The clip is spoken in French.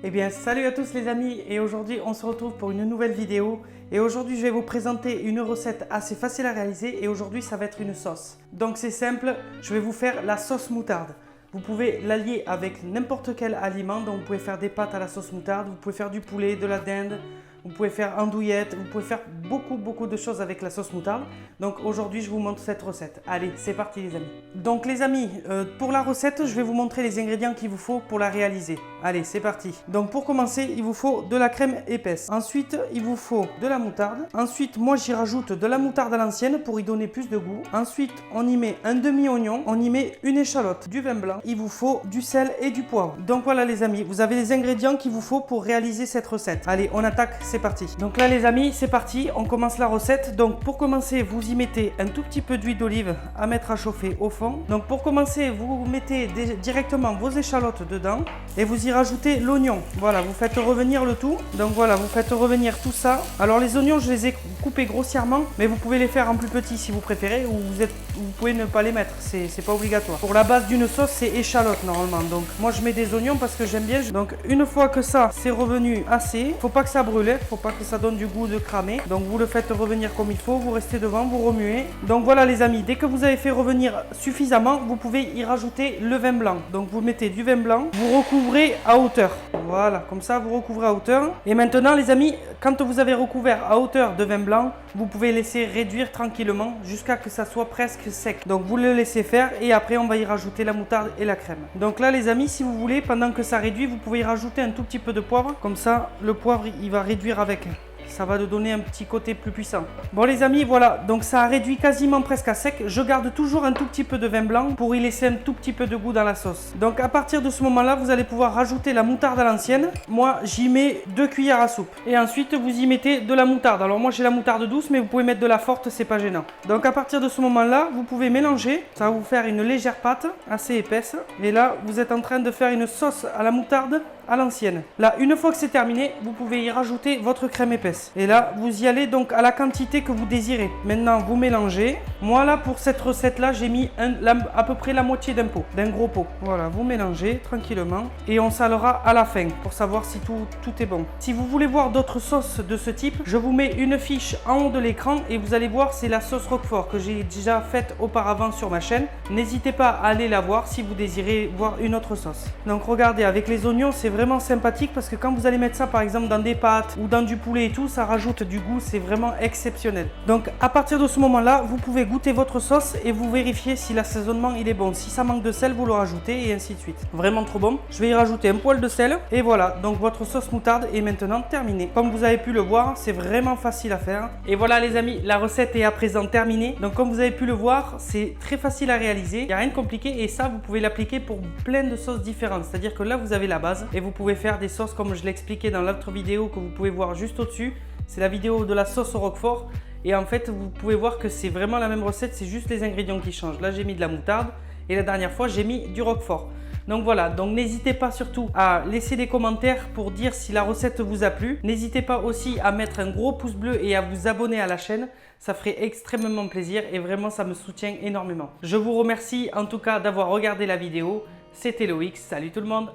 Eh bien salut à tous les amis, et aujourd'hui on se retrouve pour une nouvelle vidéo. Et aujourd'hui je vais vous présenter une recette assez facile à réaliser, et aujourd'hui ça va être une sauce. Donc c'est simple, je vais vous faire la sauce moutarde. Vous pouvez l'allier avec n'importe quel aliment, donc vous pouvez faire des pâtes à la sauce moutarde, vous pouvez faire du poulet, de la dinde, vous pouvez faire andouillette, vous pouvez faire beaucoup de choses avec la sauce moutarde. Donc aujourd'hui je vous montre cette recette. Allez, c'est parti les amis. Donc les amis, pour la recette, je vais vous montrer les ingrédients qu'il vous faut pour la réaliser. Allez, c'est parti. Donc pour commencer, il vous faut de la crème épaisse. Ensuite, il vous faut de la moutarde. Ensuite, moi j'y rajoute de la moutarde à l'ancienne pour y donner plus de goût. Ensuite, on y met un demi-oignon, on y met une échalote, du vin blanc. Il vous faut du sel et du poivre. Donc voilà les amis, vous avez les ingrédients qu'il vous faut pour réaliser cette recette. Allez, on attaque, c'est parti. Donc là les amis, c'est parti, on commence la recette. Donc pour commencer, vous y mettez un tout petit peu d'huile d'olive à mettre à chauffer au fond. Donc pour commencer, vous mettez directement vos échalotes dedans et vous y rajoutez l'oignon. Voilà, vous faites revenir le tout. Donc voilà, vous faites revenir tout ça. Alors les oignons, je les ai coupés grossièrement, mais vous pouvez les faire en plus petit si vous préférez, ou vous pouvez ne pas les mettre, c'est pas obligatoire. Pour la base d'une sauce, c'est échalote normalement. Donc moi je mets des oignons parce que j'aime bien. Donc une fois que ça c'est revenu assez, faut pas que ça brûle, faut pas que ça donne du goût de cramer. Donc vous le faites revenir comme il faut, vous restez devant, vous remuez. Donc voilà les amis, dès que vous avez fait revenir suffisamment, vous pouvez y rajouter le vin blanc. Donc vous mettez du vin blanc, vous recouvrez à hauteur. Voilà, comme ça vous recouvrez à hauteur. Et maintenant les amis, quand vous avez recouvert à hauteur de vin blanc, vous pouvez laisser réduire tranquillement jusqu'à que ça soit presque sec. Donc vous le laissez faire et après on va y rajouter la moutarde et la crème. Donc là les amis, si vous voulez, pendant que ça réduit, vous pouvez y rajouter un tout petit peu de poivre. Comme ça le poivre il va réduire avec. Ça va nous donner un petit côté plus puissant. Bon les amis, voilà, donc ça a réduit quasiment presque à sec. Je garde toujours un tout petit peu de vin blanc pour y laisser un tout petit peu de goût dans la sauce. Donc à partir de ce moment-là, vous allez pouvoir rajouter la moutarde à l'ancienne. Moi, j'y mets 2 cuillères à soupe. Et ensuite, vous y mettez de la moutarde. Alors moi, j'ai la moutarde douce, mais vous pouvez mettre de la forte, c'est pas gênant. Donc à partir de ce moment-là, vous pouvez mélanger. Ça va vous faire une légère pâte, assez épaisse. Et là, vous êtes en train de faire une sauce à la moutarde à l'ancienne. Là, une fois que c'est terminé, vous pouvez y rajouter votre crème épaisse. Et là, vous y allez donc à la quantité que vous désirez. Maintenant, vous mélangez. Moi, là, pour cette recette-là, j'ai mis à peu près la moitié d'un pot, d'un gros pot. Voilà, vous mélangez tranquillement. Et on salera à la fin pour savoir si tout est bon. Si vous voulez voir d'autres sauces de ce type, je vous mets une fiche en haut de l'écran et vous allez voir, c'est la sauce Roquefort que j'ai déjà faite auparavant sur ma chaîne. N'hésitez pas à aller la voir si vous désirez voir une autre sauce. Donc, regardez, avec les oignons, c'est vraiment sympathique parce que quand vous allez mettre ça par exemple dans des pâtes ou dans du poulet et tout, ça rajoute du goût, c'est vraiment exceptionnel. Donc à partir de ce moment là, vous pouvez goûter votre sauce et vous vérifiez si l'assaisonnement il est bon. Si ça manque de sel, vous le rajoutez et ainsi de suite. Vraiment trop bon. Je vais y rajouter un poil de sel et voilà, donc votre sauce moutarde est maintenant terminée. Comme vous avez pu le voir, c'est vraiment facile à faire. Et voilà les amis, la recette est à présent terminée. Donc comme vous avez pu le voir, c'est très facile à réaliser, il n'y a rien de compliqué et ça vous pouvez l'appliquer pour plein de sauces différentes. C'est-à-dire que là vous avez la base et vous pouvez faire des sauces comme je l'ai expliqué dans l'autre vidéo que vous pouvez voir juste au-dessus. C'est la vidéo de la sauce au roquefort. Et en fait, vous pouvez voir que c'est vraiment la même recette, c'est juste les ingrédients qui changent. Là, j'ai mis de la moutarde et la dernière fois, j'ai mis du roquefort. Donc voilà, donc n'hésitez pas surtout à laisser des commentaires pour dire si la recette vous a plu. N'hésitez pas aussi à mettre un gros pouce bleu et à vous abonner à la chaîne. Ça ferait extrêmement plaisir et vraiment, ça me soutient énormément. Je vous remercie en tout cas d'avoir regardé la vidéo. C'était Loïc, salut tout le monde.